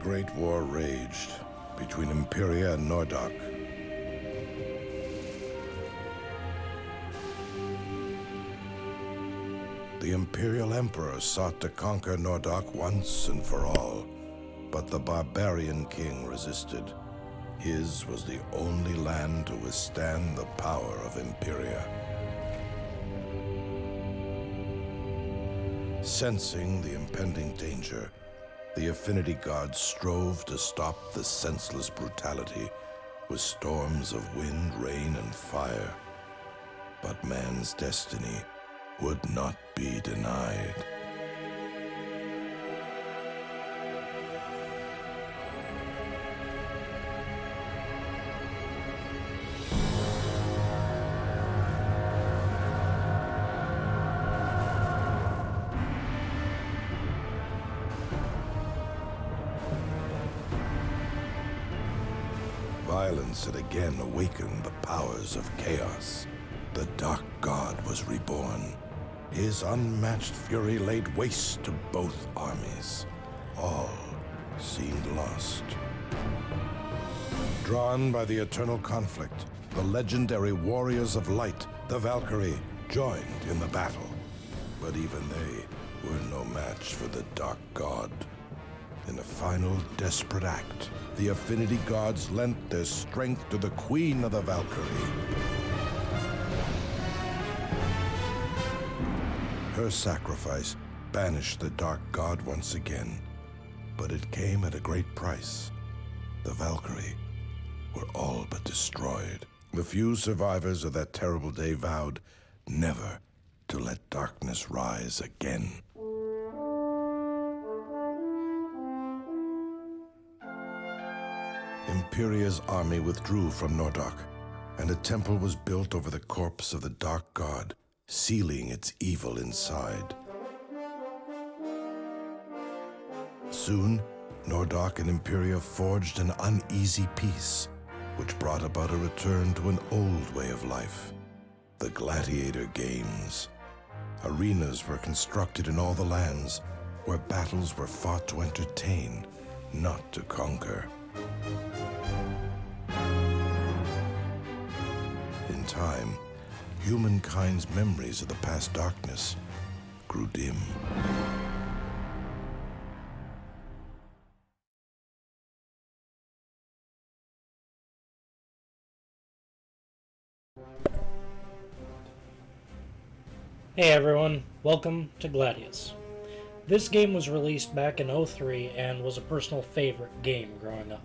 great war raged between Imperia and Nordok. The Imperial Emperor sought to conquer Nordok once and for all, but the barbarian king resisted. His was the only land to withstand the power of Imperia. Sensing the impending danger, the Affinity Gods strove to stop the senseless brutality with storms of wind, rain, and fire. But man's destiny would not be denied. Violence had again awakened the powers of chaos. The Dark God was reborn. His unmatched fury laid waste to both armies. All seemed lost. Drawn by the eternal conflict, the legendary warriors of light, the Valkyrie, joined in the battle. But even they were no match for the Dark God. In a final desperate act, the Affinity Gods lent their strength to the Queen of the Valkyrie. Her sacrifice banished the Dark God once again, but it came at a great price. The Valkyrie were all but destroyed. The few survivors of that terrible day vowed never to let darkness rise again. Imperia's army withdrew from Nordok, and a temple was built over the corpse of the Dark God, sealing its evil inside. Soon, Nordok and Imperia forged an uneasy peace, which brought about a return to an old way of life, the gladiator games. Arenas were constructed in all the lands, where battles were fought to entertain, not to conquer. In time, humankind's memories of the past darkness grew dim. Hey everyone, welcome to Gladius. This game was released back in '03 and was a personal favorite game growing up.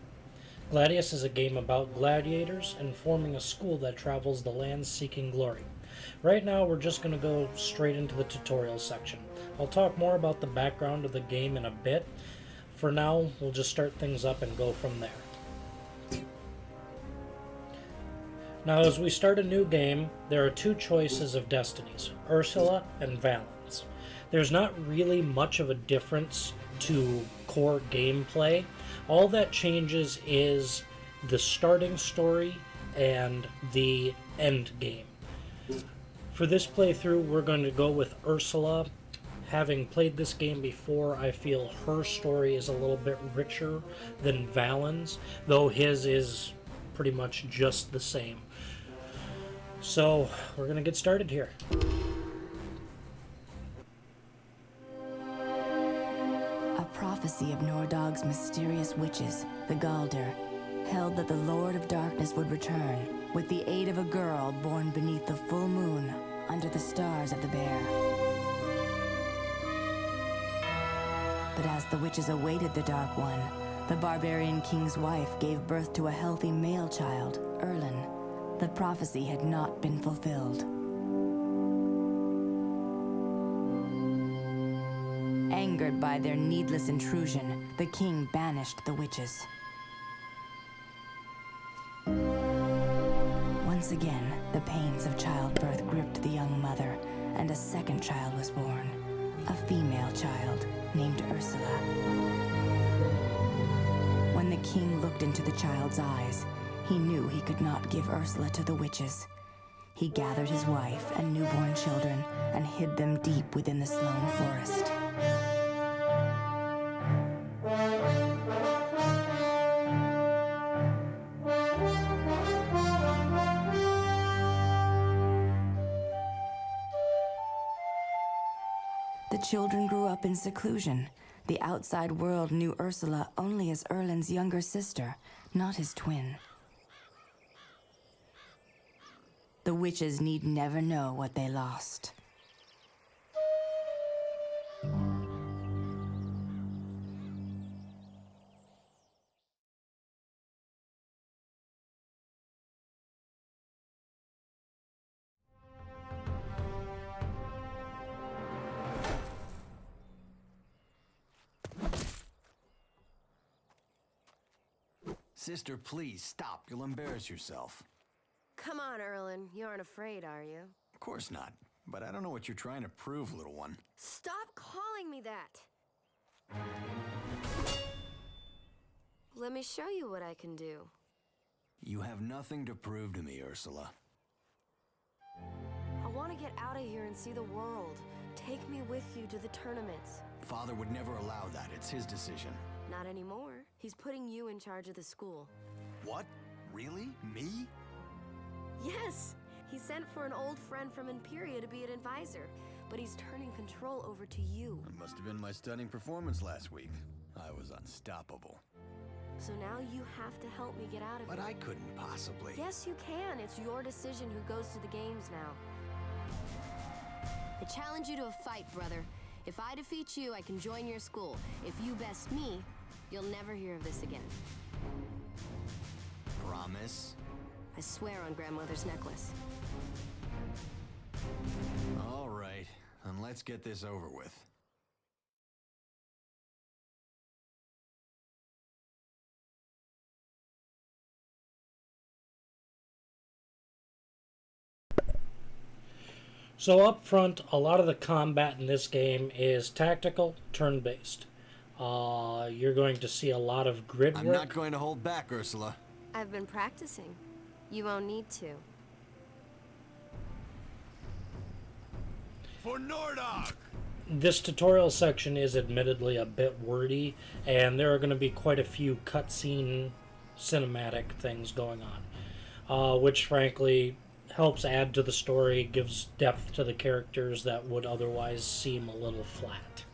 Gladius is a game about gladiators and forming a school that travels the lands seeking glory. Right now we're just going to go straight into the tutorial section. I'll talk more about the background of the game in a bit. For now, we'll just start things up and go from there. Now, as we start a new game, there are two choices of destinies, Ursula and Valens. There's not really much of a difference to core gameplay. All that changes is the starting story and the end game. For this playthrough, we're going to go with Ursula. Having played this game before, I feel her story is a little bit richer than Valens, though his is pretty much just the same. So, we're going to get started here. A prophecy of Nordog's mysterious witches, the Galder, held that the Lord of Darkness would return with the aid of a girl born beneath the full moon under the stars of the Bear. But as the witches awaited the Dark One, the barbarian king's wife gave birth to a healthy male child, Erlin. The prophecy had not been fulfilled. Angered by their needless intrusion, the king banished the witches. Once again, the pains of childbirth gripped the young mother, and a second child was born, a female child named Ursula. When the king looked into the child's eyes, he knew he could not give Ursula to the witches. He gathered his wife and newborn children and hid them deep within the Sloan Forest. The children grew up in seclusion. The outside world knew Ursula only as Erlen's younger sister, not his twin. The witches need never know what they lost. Sister, please, stop. You'll embarrass yourself. Come on, Erlen. You aren't afraid, are you? Of course not. But I don't know what you're trying to prove, little one. Stop calling me that! Let me show you what I can do. You have nothing to prove to me, Ursula. I want to get out of here and see the world. Take me with you to the tournaments. Father would never allow that. It's his decision. Not anymore. He's putting you in charge of the school. What? Really? Me? Yes! He sent for an old friend from Imperia to be an advisor, but he's turning control over to you. It must have been my stunning performance last week. I was unstoppable. So now you have to help me get out of But here. I couldn't possibly. Yes, you can. It's your decision who goes to the games now. I challenge you to a fight, brother. If I defeat you, I can join your school. If you best me, you'll never hear of this again. Promise? I swear on grandmother's necklace. All right, then let's get this over with. So up front, a lot of the combat in this game is tactical, turn-based. You're going to see a lot of grid I'm work. not going to hold back, Ursula. I've been practicing. You won't need to. For Nordog! This tutorial section is admittedly a bit wordy, and there are going to be quite a few cutscene cinematic things going on, which frankly helps add to the story, gives depth to the characters that would otherwise seem a little flat.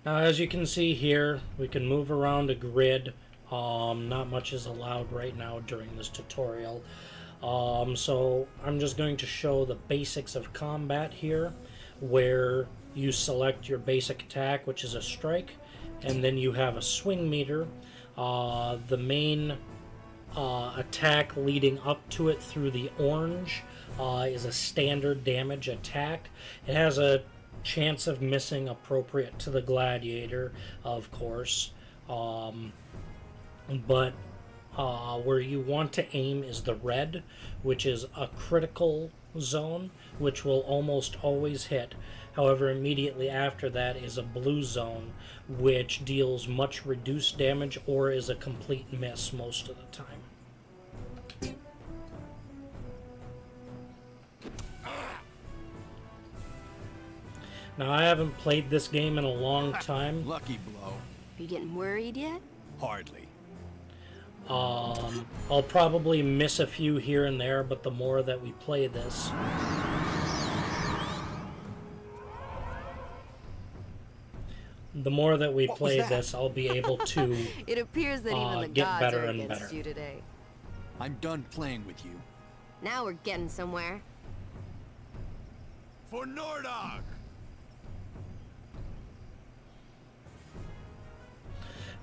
Now, as you can see here, we can move around a grid. Not much is allowed right now during this tutorial. So I'm just going to show the basics of combat here, where you select your basic attack, which is a strike, and then you have a swing meter. The main attack leading up to it through the orange is a standard damage attack. It has a chance of missing appropriate to the gladiator, of course, but where you want to aim is the red, which is a critical zone, which will almost always hit. However, immediately after that is a blue zone, which deals much reduced damage or is a complete miss most of the time. Now, I haven't played this game in a long time. Lucky blow. Are you getting worried yet? Hardly. I'll probably miss a few here and there, but the more that we play this, I'll be able to It appears that even the get gods better are and against better. you today. I'm done playing with you. Now we're getting somewhere. For Nordog!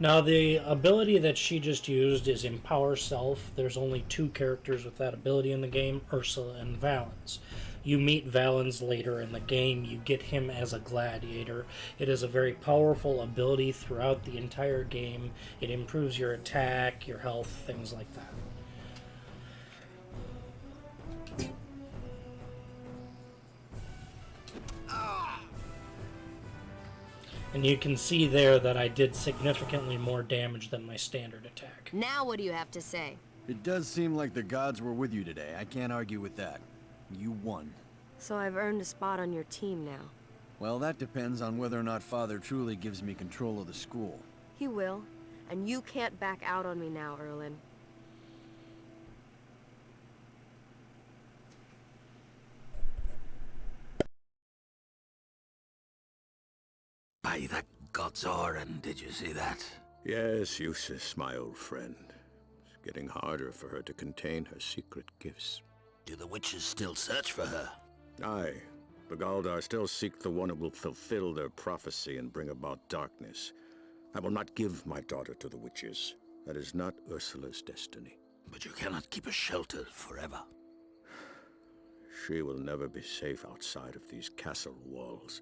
Now, the ability that she just used is Empower Self. There's only two characters with that ability in the game, Ursula and Valens. You meet Valens later in the game. You get him as a gladiator. It is a very powerful ability throughout the entire game. It improves your attack, your health, things like that. And you can see there that I did significantly more damage than my standard attack. Now what do you have to say? It does seem like the gods were with you today. I can't argue with that. You won. So I've earned a spot on your team now. Well, that depends on whether or not Father truly gives me control of the school. He will. And you can't back out on me now, Erlen. got Zoran, did you see that? Yes, Eustace, my old friend. It's getting harder for her to contain her secret gifts. Do the witches still search for her? Aye. The Galdar still seek the one who will fulfill their prophecy and bring about darkness. I will not give my daughter to the witches. That is not Ursula's destiny. But you cannot keep her sheltered forever. She will never be safe outside of these castle walls.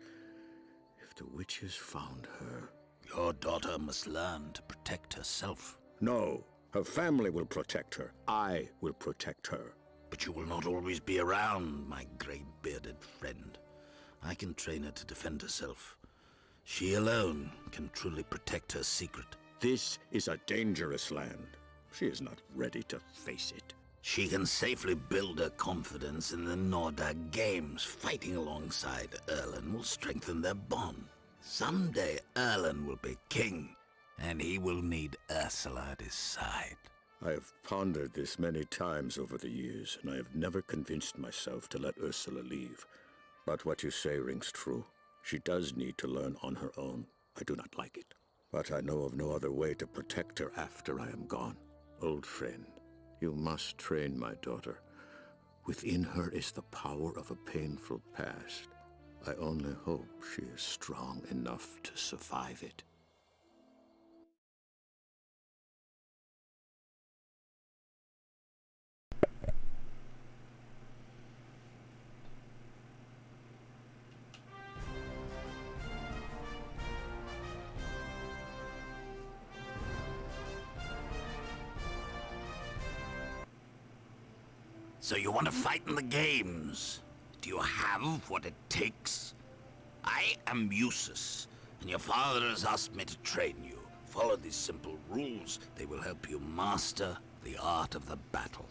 If the witches found her... Your daughter must learn to protect herself. No, her family will protect her. I will protect her. But you will not always be around, my gray-bearded friend. I can train her to defend herself. She alone can truly protect her secret. This is a dangerous land. She is not ready to face it. She can safely build her confidence in the Nordag Games. Fighting alongside Erlen will strengthen their bond. Someday Erlen will be king, and he will need Ursula at his side. I have pondered this many times over the years, and I have never convinced myself to let Ursula leave. But what you say rings true. She does need to learn on her own. I do not like it. But I know of no other way to protect her after I am gone. Old friend, you must train my daughter. Within her is the power of a painful past. I only hope she is strong enough to survive it. So you want to fight in the games? Do you have what it takes? I am Eustace, and your father has asked me to train you. Follow these simple rules. They will help you master the art of the battle.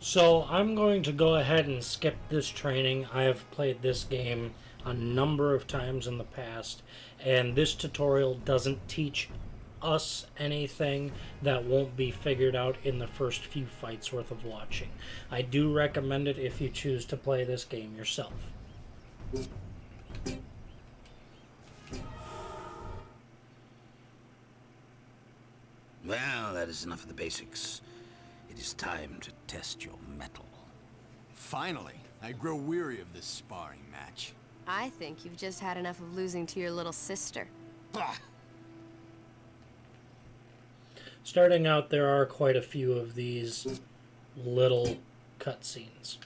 So I'm going to go ahead and skip this training. I have played this game a number of times in the past, and this tutorial doesn't teach us anything that won't be figured out in the first few fights worth of watching. I do recommend it if you choose to play this game yourself. Well, that is enough of the basics. It is time to test your mettle. Finally, I grow weary of this sparring match. I think you've just had enough of losing to your little sister. Bah! Starting out, there are quite a few of these little cutscenes.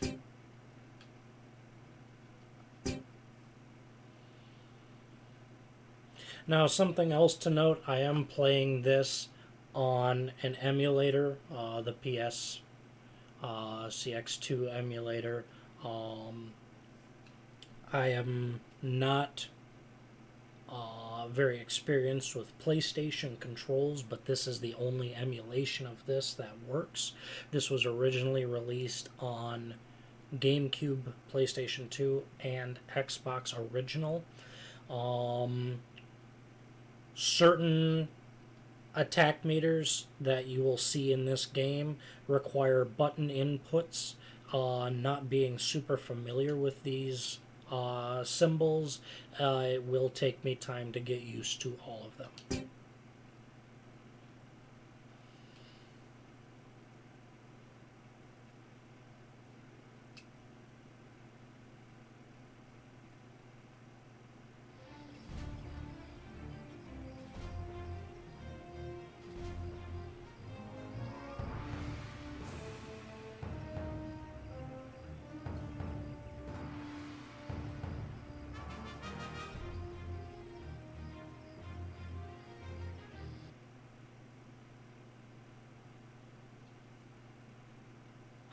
Now, something else to note, I am playing this on an emulator, the PS CX2 emulator. I am not very experienced with PlayStation controls, but this is the only emulation of this that works. This was originally released on GameCube, PlayStation 2, and Xbox Original. Certain attack meters that you will see in this game require button inputs. Not being super familiar with these symbols, it will take me time to get used to all of them.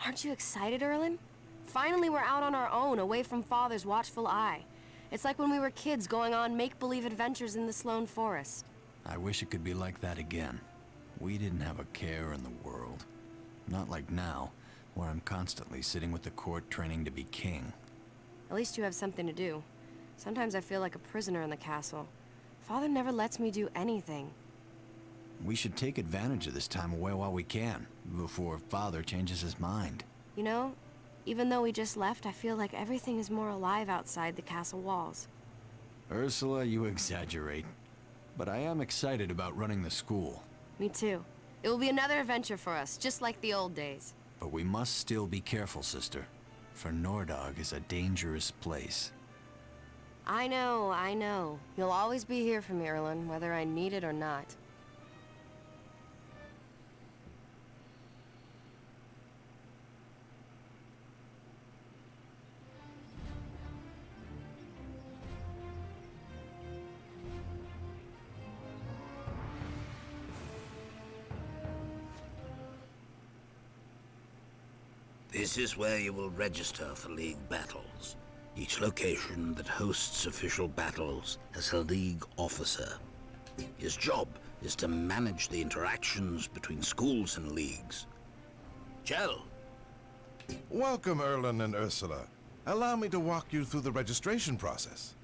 Aren't you excited, Erlen? Finally, we're out on our own, away from Father's watchful eye. It's like when we were kids going on make-believe adventures in the Sloan Forest. I wish it could be like that again. We didn't have a care in the world. Not like now, where I'm constantly sitting with the court training to be king. At least you have something to do. Sometimes I feel like a prisoner in the castle. Father never lets me do anything. We should take advantage of this time away while we can, before Father changes his mind. You know, even though we just left, I feel like everything is more alive outside the castle walls. Ursula, you exaggerate. But I am excited about running the school. Me too. It will be another adventure for us, just like the old days. But we must still be careful, sister. For Nordog is a dangerous place. I know, I know. You'll always be here for me, Erlen, whether I need it or not. This is where you will register for League battles. Each location that hosts official battles has a League officer. His job is to manage the interactions between schools and leagues. Jell. Welcome, Erlen and Ursula. Allow me to walk you through the registration process.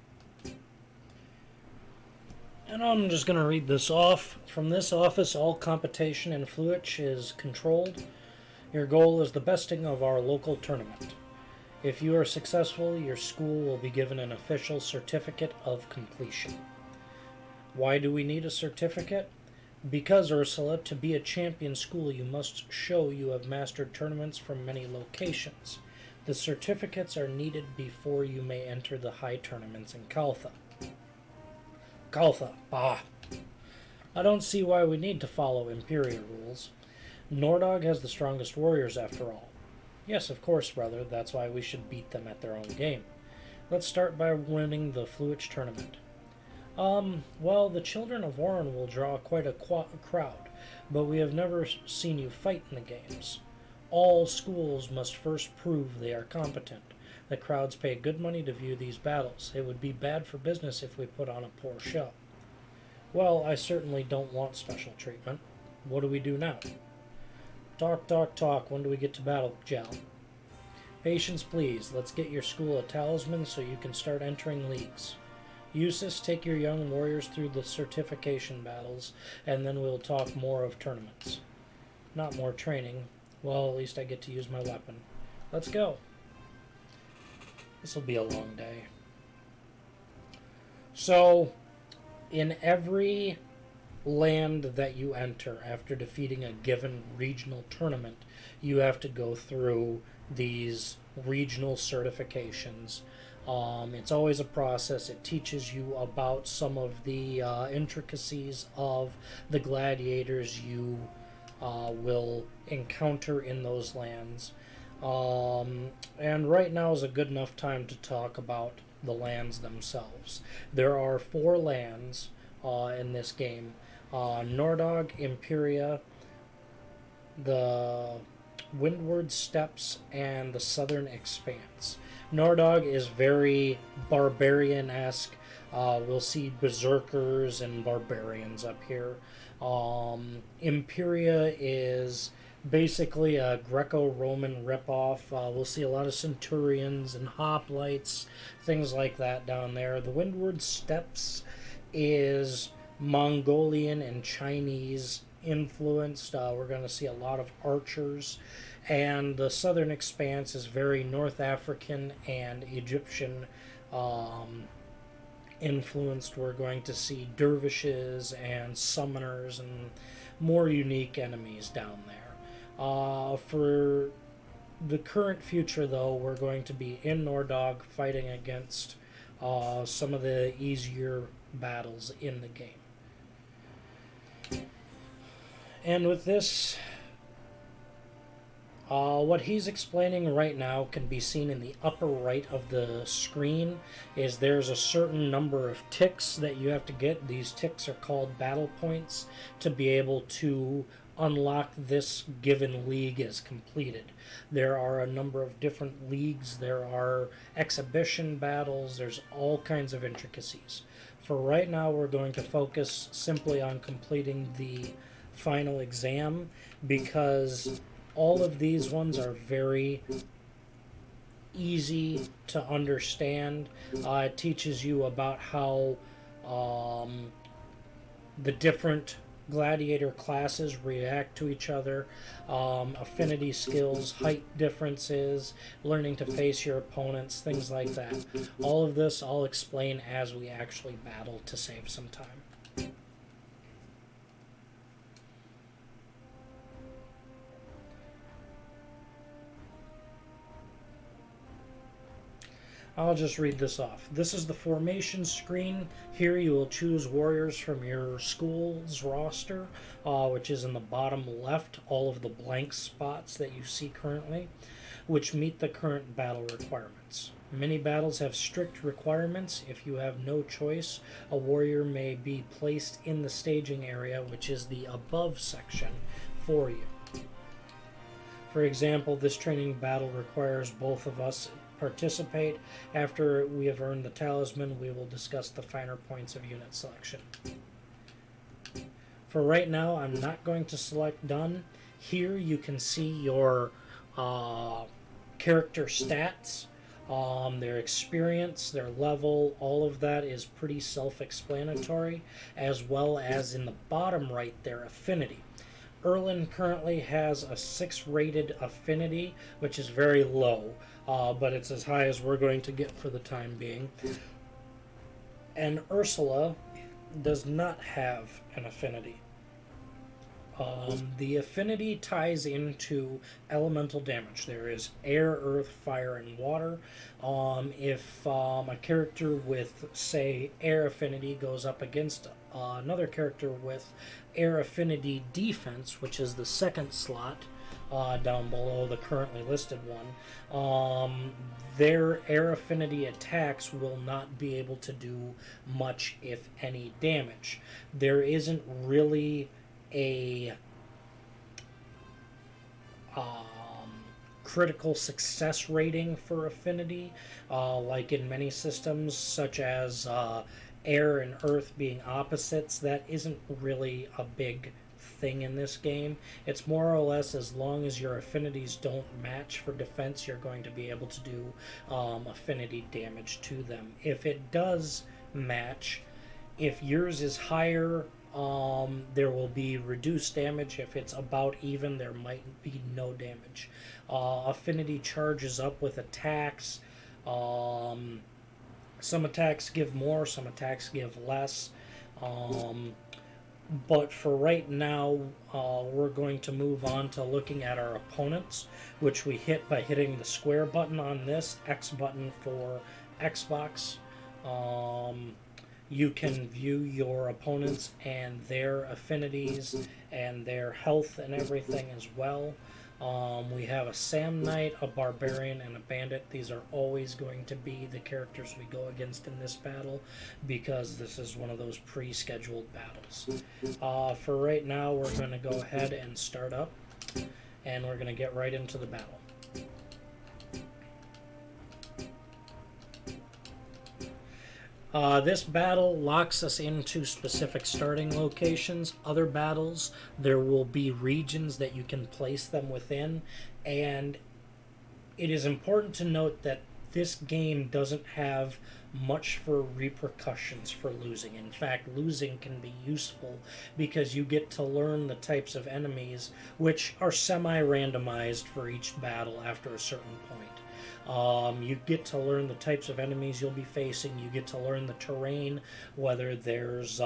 And I'm just going to read this off. From this office, all competition in Fluich is controlled. Your goal is the besting of our local tournament. If you are successful, your school will be given an official certificate of completion. Why do we need a certificate? Because, Ursula, to be a champion school, you must show you have mastered tournaments from many locations. The certificates are needed before you may enter the high tournaments in Kaltha. Kaltha, bah! I don't see why we need to follow Imperia rules. Nordog has the strongest warriors, after all. Yes, of course, brother. That's why we should beat them at their own game. Let's start by winning the Fluich tournament. Well, the children of Warren will draw quite a crowd, but we have never seen you fight in the games. All schools must first prove they are competent. The crowds pay good money to view these battles. It would be bad for business if we put on a poor show. Well, I certainly don't want special treatment. What do we do now? Talk, talk, talk. When do we get to battle, Jal? Patience, please. Let's get your school a talisman so you can start entering leagues. Eustace, take your young warriors through the certification battles, and then we'll talk more of tournaments. Not more training. Well, at least I get to use my weapon. Let's go. This will be a long day. So, in every land that you enter after defeating a given regional tournament, you have to go through these regional certifications. It's always a process. It teaches you about some of the intricacies of the gladiators you will encounter in those lands. And right now is a good enough time to talk about the lands themselves. There are 4 lands in this game. Nordog, Imperia, the Windward Steppes, and the Southern Expanse. Nordog is very barbarian-esque. We'll see berserkers and barbarians up here. Imperia is basically a Greco-Roman ripoff. We'll see a lot of centurions and hoplites, things like that down there. The Windward Steppes is Mongolian and Chinese influenced. We're going to see a lot of archers. And the Southern Expanse is very North African and Egyptian influenced. We're going to see dervishes and summoners and more unique enemies down there. For the current future, though, we're going to be in Nordog fighting against some of the easier battles in the game. And with this, what he's explaining right now can be seen in the upper right of the screen. Is there's a certain number of ticks that you have to get. These ticks are called battle points to be able to unlock this given league as completed. There are a number of different leagues. There are exhibition battles. There's all kinds of intricacies. For right now, we're going to focus simply on completing the final exam, because all of these ones are very easy to understand. It teaches you about how the different gladiator classes react to each other, affinity skills, height differences, learning to face your opponents, things like that. All of this I'll explain as we actually battle to save some time. I'll just read this off. This is the formation screen. Here you will choose warriors from your school's roster, which is in the bottom left, all of the blank spots that you see currently, which meet the current battle requirements. Many battles have strict requirements. If you have no choice, a warrior may be placed in the staging area, which is the above section, for you. For example, this training battle requires both of us participate. After we have earned the talisman, we will discuss the finer points of unit selection. For right now, I'm not going to select done. Here you can see your character stats, their experience, their level. All of that is pretty self-explanatory, as well as in the bottom right, their affinity. Erlen currently has a 6 rated affinity, which is very low, but it's as high as we're going to get for the time being. And Ursula does not have an affinity. The affinity ties into elemental damage. There is air, earth, fire, and water. If a character with, say, air affinity goes up against another character with air affinity defense, which is the second slot down below the currently listed one, their air affinity attacks will not be able to do much, if any, damage. There isn't really a critical success rating for affinity, like in many systems, such as air and earth being opposites. That isn't really a big thing in this game. It's more or less, as long as your affinities don't match for defense, you're going to be able to do affinity damage to them. If it does match, if yours is higher, there will be reduced damage. If it's about even, there might be no damage. Affinity charges up with attacks. Some attacks give more, some attacks give less. But for right now, we're going to move on to looking at our opponents, which we hit by hitting the square button on this, X button for Xbox. You can view your opponents and their affinities and their health and everything as well. We have a Sam Knight, a Barbarian, and a Bandit. These are always going to be the characters we go against in this battle, because this is one of those pre-scheduled battles. For right now, we're going to go ahead and start up, and we're going to get right into the battle. This battle locks us into specific starting locations. Other battles, there will be regions that you can place them within, and it is important to note that this game doesn't have much for repercussions for losing. In fact, losing can be useful because you get to learn the types of enemies, which are semi-randomized for each battle after a certain point. You get to learn the types of enemies you'll be facing. You get to learn the terrain, whether there's,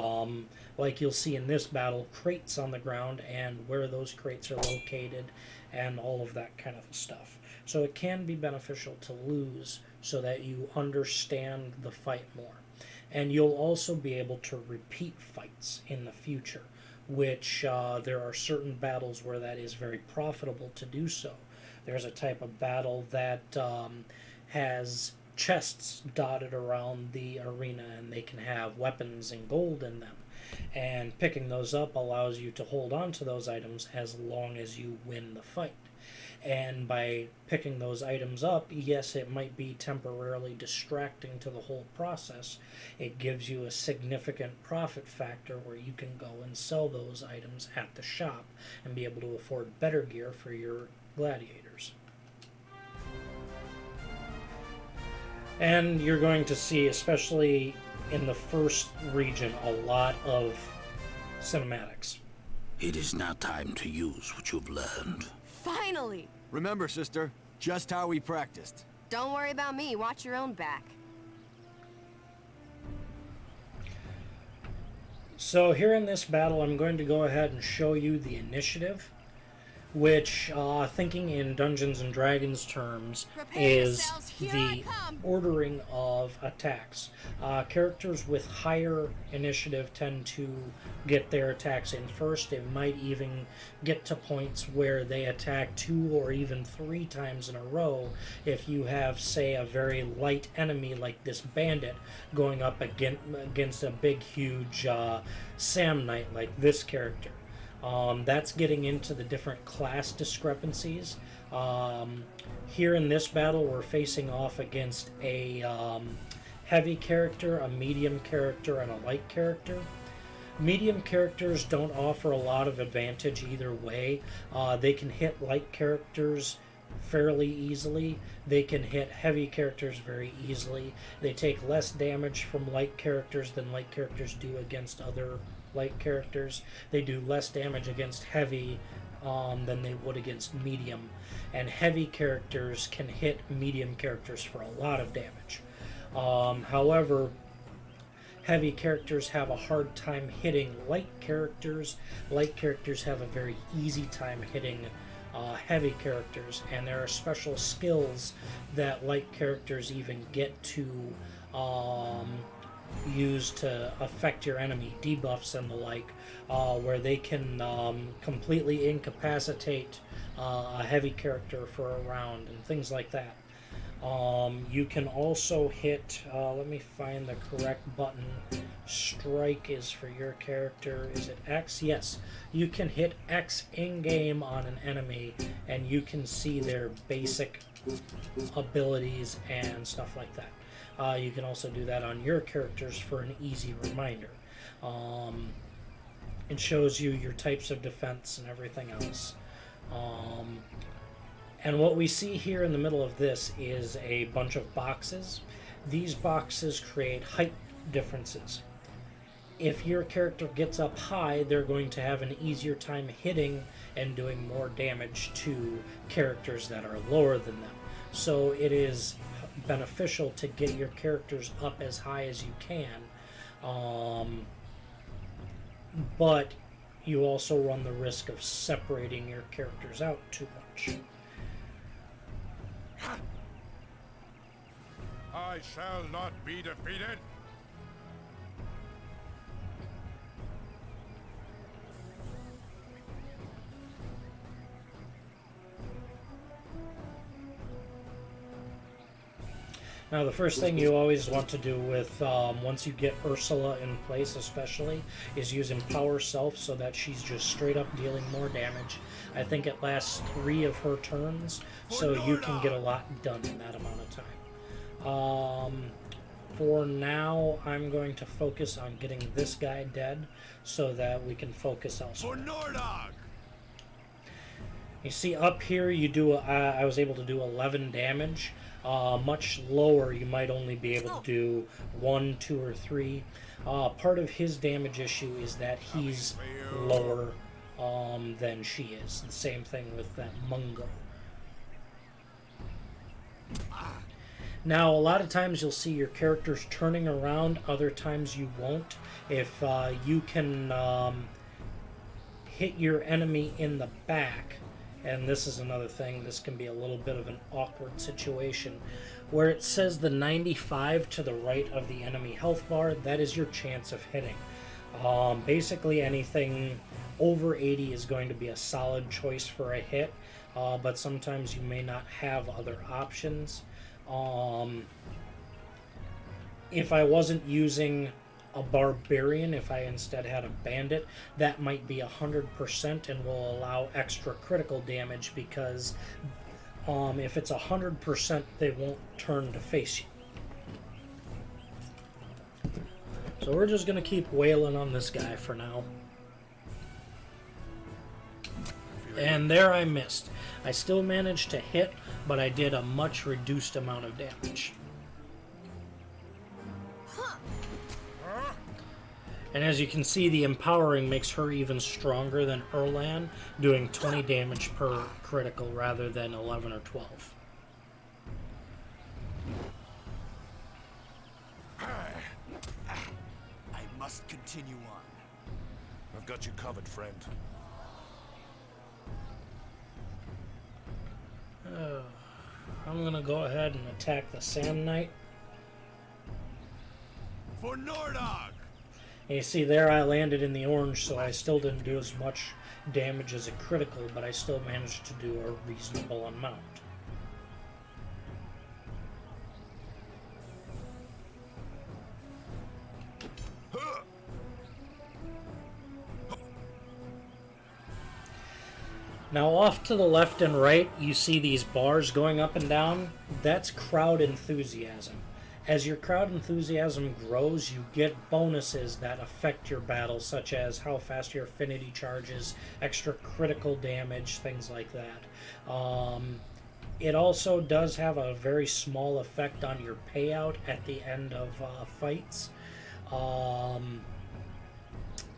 like you'll see in this battle, crates on the ground and where those crates are located and all of that kind of stuff. So it can be beneficial to lose so that you understand the fight more. And you'll also be able to repeat fights in the future, which there are certain battles where that is very profitable to do so. There's a type of battle that has chests dotted around the arena, and they can have weapons and gold in them. And picking those up allows you to hold on to those items as long as you win the fight. And by picking those items up, yes, it might be temporarily distracting to the whole process. It gives you a significant profit factor where you can go and sell those items at the shop and be able to afford better gear for your gladiators. And you're going to see, especially in the first region, a lot of cinematics. It is now time to use what you've learned. Finally! Remember, sister, just how we practiced. Don't worry about me. Watch your own back. So here in this battle, I'm going to go ahead and show you the initiative, which, thinking in Dungeons and Dragons terms, is the ordering of attacks. Characters with higher initiative tend to get their attacks in first. They might even get to points where they attack 2 or even 3 times in a row if you have, say, a very light enemy like this bandit going up against a big, huge Sam Knight like this character. That's getting into the different class discrepancies. Here in this battle, we're facing off against a heavy character, a medium character, and a light character. Medium characters don't offer a lot of advantage either way. They can hit light characters fairly easily. They can hit heavy characters very easily. They take less damage from light characters than light characters do against other light characters. They do less damage against heavy than they would against medium, and heavy characters can hit medium characters for a lot of damage. However, heavy characters have a hard time hitting light characters. Light characters have a very easy time hitting heavy characters, and there are special skills that light characters even get to use to affect your enemy, debuffs and the like, where they can completely incapacitate a heavy character for a round and things like that. You can also hit, let me find the correct button. Strike is for your character. Is it X? Yes. You can hit X in-game on an enemy, and you can see their basic abilities and stuff like that. You can also do that on your characters for an easy reminder. It shows you your types of defense and everything else. And what we see here in the middle of this is a bunch of boxes. These boxes create height differences. If your character gets up high, they're going to have an easier time hitting and doing more damage to characters that are lower than them. So it is beneficial to get your characters up as high as you can, but you also run the risk of separating your characters out too much. I shall not be defeated. Now, the first thing you always want to do with, once you get Ursula in place especially, is use Empower Self so that she's just straight up dealing more damage. I think it lasts 3 of her turns, so you can get a lot done in that amount of time. For now, I'm going to focus on getting this guy dead so that we can focus elsewhere. For Nordog! You see up here, you do. I was able to do 11 damage. Much lower, you might only be able to do 1, 2, or 3. Part of his damage issue is that he's lower than she is. The same thing with that Mungo. Now, a lot of times you'll see your characters turning around, other times you won't. If you can hit your enemy in the back, and this is another thing, this can be a little bit of an awkward situation, where it says the 95 to the right of the enemy health bar, that is your chance of hitting. Basically anything over 80 is going to be a solid choice for a hit, but sometimes you may not have other options. If I wasn't using a barbarian, if I instead had a bandit, that might be 100% and will allow extra critical damage, because if it's 100%, they won't turn to face you. So we're just going to keep wailing on this guy for now. And there I missed. I still managed to hit, but I did a much reduced amount of damage. And as you can see, the empowering makes her even stronger than Erlan, doing 20 damage per critical rather than 11 or 12. I must continue on. I've got you covered, friend. I'm gonna go ahead and attack the Sand Knight. For Nordog! And you see there I landed in the orange, so I still didn't do as much damage as a critical, but I still managed to do a reasonable amount. Now off to the left and right, you see these bars going up and down. That's crowd enthusiasm. As your crowd enthusiasm grows, you get bonuses that affect your battle, such as how fast your affinity charges, extra critical damage, things like that. It also does have a very small effect on your payout at the end of fights.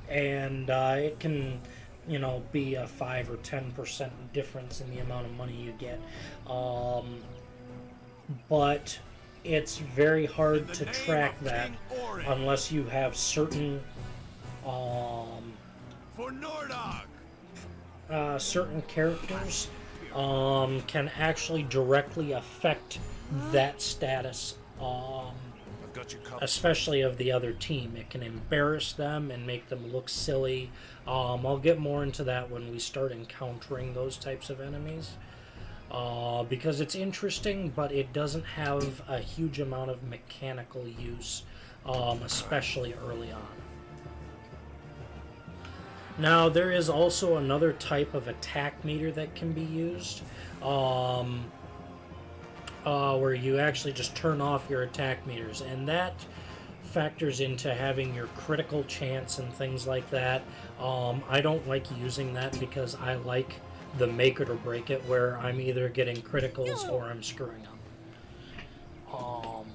It can, you know, be a 5 or 10% difference in the amount of money you get. But it's very hard to track that unless you have certain For Nordog! certain characters can actually directly affect that status, I've got you covered. especially of the other team. It can embarrass them and make them look silly. I'll get more into that when we start encountering those types of enemies. Because it's interesting, but it doesn't have a huge amount of mechanical use, especially early on. Now, there is also another type of attack meter that can be used, where you actually just turn off your attack meters, and that factors into having your critical chance and things like that. I don't like using that because I like the make it or break it, where I'm either getting criticals or I'm screwing up.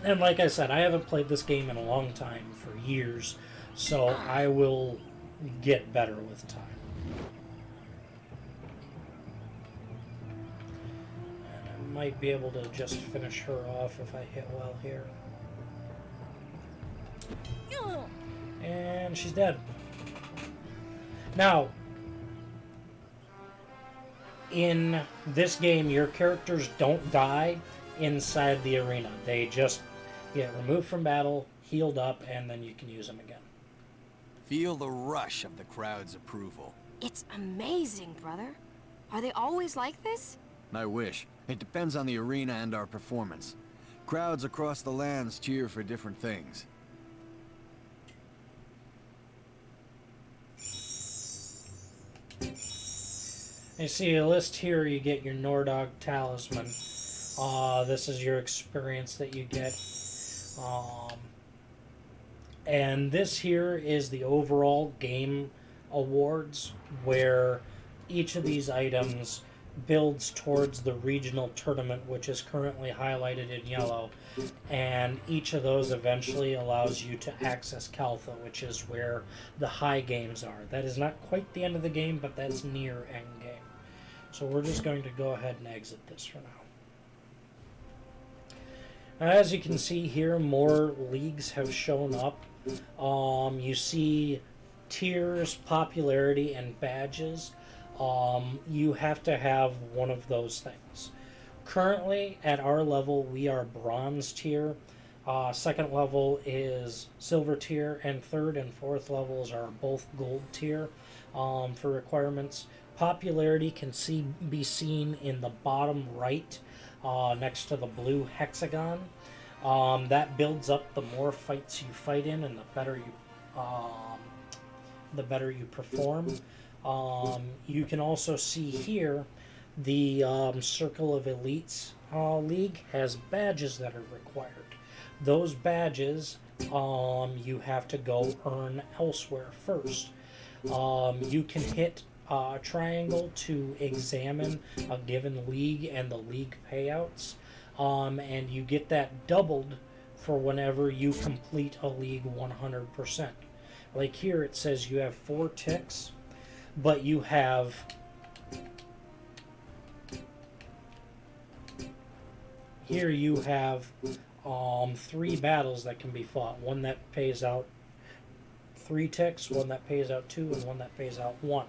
And like I said, I haven't played this game in a long time, for years, so I will get better with time. And I might be able to just finish her off if I hit well here. And she's dead. Now, in this game, your characters don't die inside the arena. They just get removed from battle, healed up, and then you can use them again. Feel the rush of the crowd's approval. It's amazing, brother. Are they always like this? I wish. It depends on the arena and our performance. Crowds across the lands cheer for different things. You see a list here, you get your Nordog Talisman. This is your experience that you get. And this here is the overall game awards, where each of these items builds towards the regional tournament, which is currently highlighted in yellow. And each of those eventually allows you to access Caltha, which is where the high games are. That is not quite the end of the game, but that's near end game. So we're just going to go ahead and exit this for now. As you can see here, more leagues have shown up. You see tiers, popularity, and badges. You have to have one of those things. Currently, at our level, we are bronze tier. Second level is silver tier, and third and fourth levels are both gold tier for requirements. Popularity can be seen in the bottom right next to the blue hexagon. That builds up the more fights you fight in, and the better you perform. You can also see here the Circle of Elites League has badges that are required. Those badges you have to go earn elsewhere first. You can hit triangle to examine a given league and the league payouts, and you get that doubled for whenever you complete a league 100%. Like here it says you have 4 ticks, but you have here you have 3 battles that can be fought. One that pays out 3 ticks, one that pays out 2, and one that pays out 1.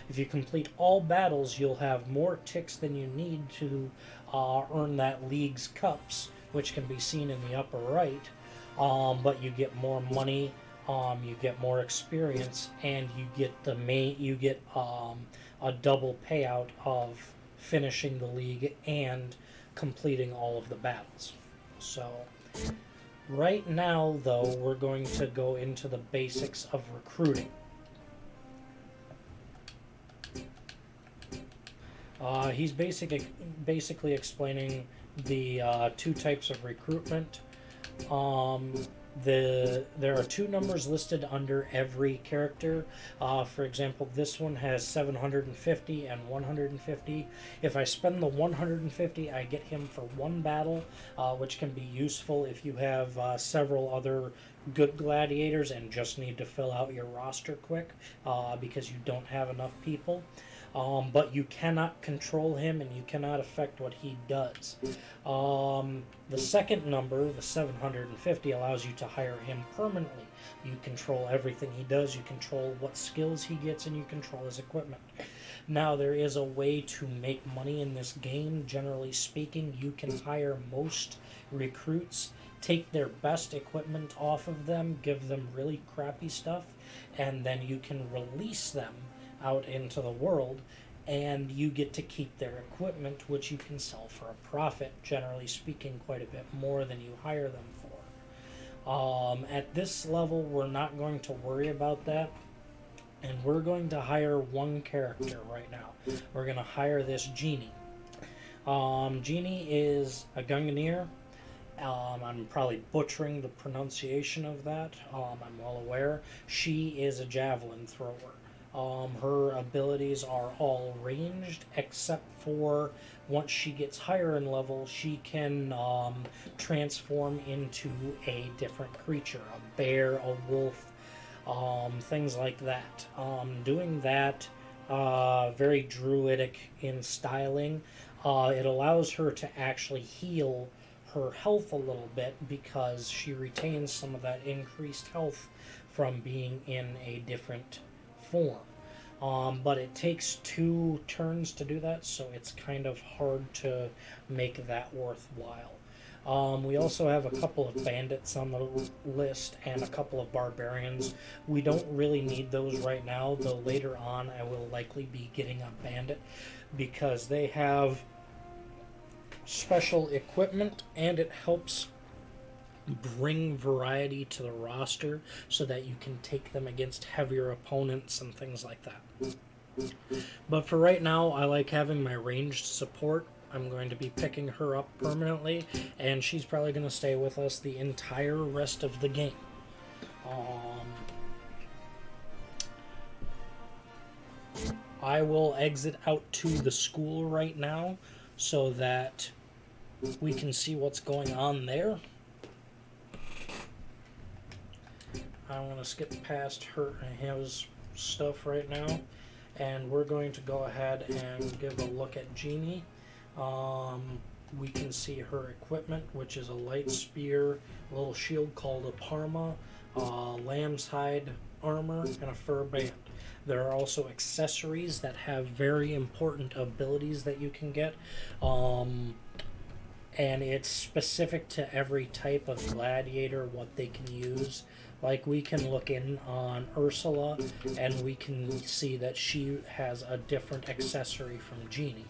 If you complete all battles, you'll have more ticks than you need to earn that league's cups, which can be seen in the upper right. But you get more money, you get more experience, and you get a double payout of finishing the league and completing all of the battles. So right now, though, we're going to go into the basics of recruiting. He's basically explaining the 2 types of recruitment. There are 2 numbers listed under every character. For example, this one has 750 and 150. If I spend the 150, I get him for 1 battle, which can be useful if you have several other good gladiators and just need to fill out your roster quick because you don't have enough people. But you cannot control him and you cannot affect what he does. The second number, the 750, allows you to hire him permanently. You control everything he does, you control what skills he gets, and you control his equipment. Now, there is a way to make money in this game. Generally speaking, you can hire most recruits, take their best equipment off of them, give them really crappy stuff, and then you can release them out into the world, and you get to keep their equipment, which you can sell for a profit, generally speaking quite a bit more than you hire them for. At this level, we're not going to worry about that, and we're going to hire 1 character right now. We're going to hire this Genie. Genie is a Gunganier. I'm probably butchering the pronunciation of that. I'm well aware. She is a javelin thrower. Her abilities are all ranged, except for once she gets higher in level, she can transform into a different creature, a bear, a wolf, things like that. Doing that, very druidic in styling, it allows her to actually heal her health a little bit because she retains some of that increased health from being in a different form. But it takes 2 turns to do that, so it's kind of hard to make that worthwhile. We also have a couple of bandits on the list and a couple of barbarians. We don't really need those right now, though later on I will likely be getting a bandit because they have special equipment and it helps bring variety to the roster so that you can take them against heavier opponents and things like that. But for right now, I like having my ranged support. I'm going to be picking her up permanently, and she's probably going to stay with us the entire rest of the game. I will exit out to the school right now so that we can see what's going on there. I'm going to skip past his stuff right now, and we're going to go ahead and give a look at Genie. We can see her equipment, which is a light spear, a little shield called a parma, lamb's hide armor, and a fur band. There are also accessories that have very important abilities that you can get, and it's specific to every type of gladiator, what they can use. Like, we can look in on Ursula, and we can see that she has a different accessory from Genie.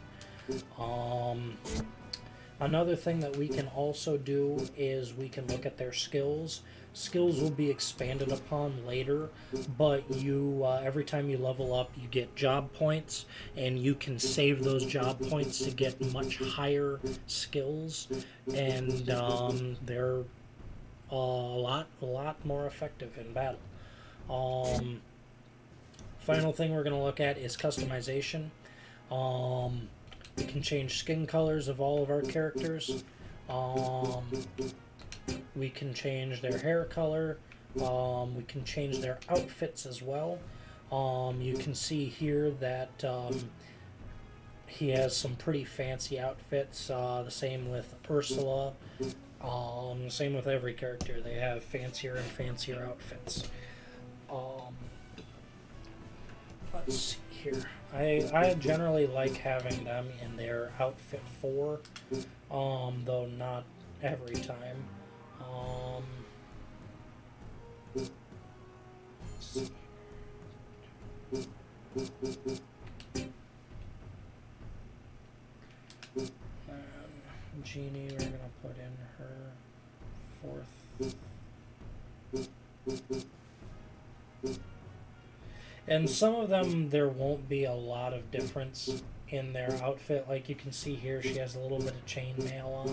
Another thing that we can also do is we can look at their skills. Skills will be expanded upon later, but you every time you level up, you get job points, and you can save those job points to get much higher skills, and they're a lot more effective in battle. Final thing we're going to look at is customization. We can change skin colors of all of our characters. We can change their hair color. We can change their outfits as well. You can see here that he has some pretty fancy outfits. The same with Ursula. Same with every character. They have fancier and fancier outfits. Let's see here. I generally like having them in their outfit 4, though not every time. Let's see. Jeannie, we're going to put in her 4th. And some of them, there won't be a lot of difference in their outfit. Like you can see here, she has a little bit of chainmail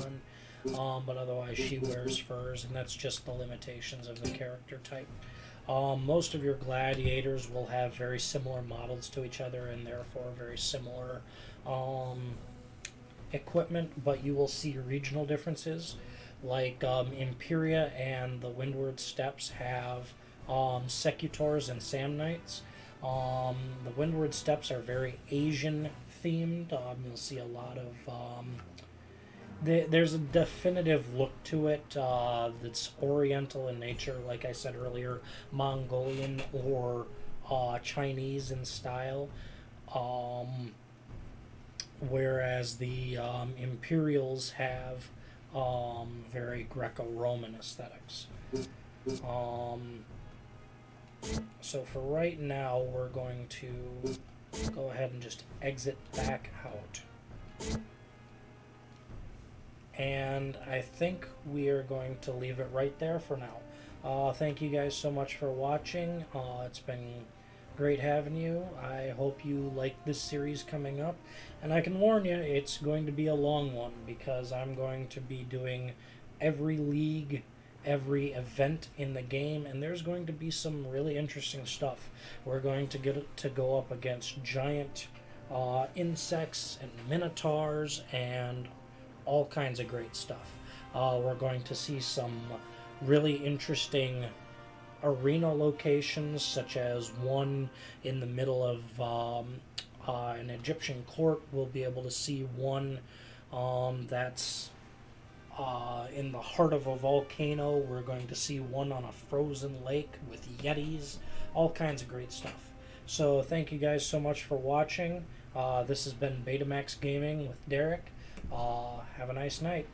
on, but otherwise she wears furs, and that's just the limitations of the character type. Most of your gladiators will have very similar models to each other, and therefore very similar equipment, but you will see regional differences. Like Imperia and the Windward Steppes have Secutors and Samnites. The Windward Steppes are very Asian themed. You'll see a lot of there's a definitive look to it that's Oriental in nature, like I said earlier, Mongolian or Chinese in style. Whereas the Imperials have very Greco-Roman aesthetics. So for right now, we're going to go ahead and just exit back out. And I think we are going to leave it right there for now. Thank you guys so much for watching. It's been great having you. I hope you like this series coming up. And I can warn you, it's going to be a long one, because I'm going to be doing every league, every event in the game, and there's going to be some really interesting stuff. We're going to get to go up against giant insects and minotaurs and all kinds of great stuff. We're going to see some really interesting arena locations, such as one in the middle of an Egyptian court. We'll be able to see one that's in the heart of a volcano. We're going to see one on a frozen lake with yetis, all kinds of great stuff. So thank you guys so much for watching. This has been Betamax Gaming with Derek. Have a nice night.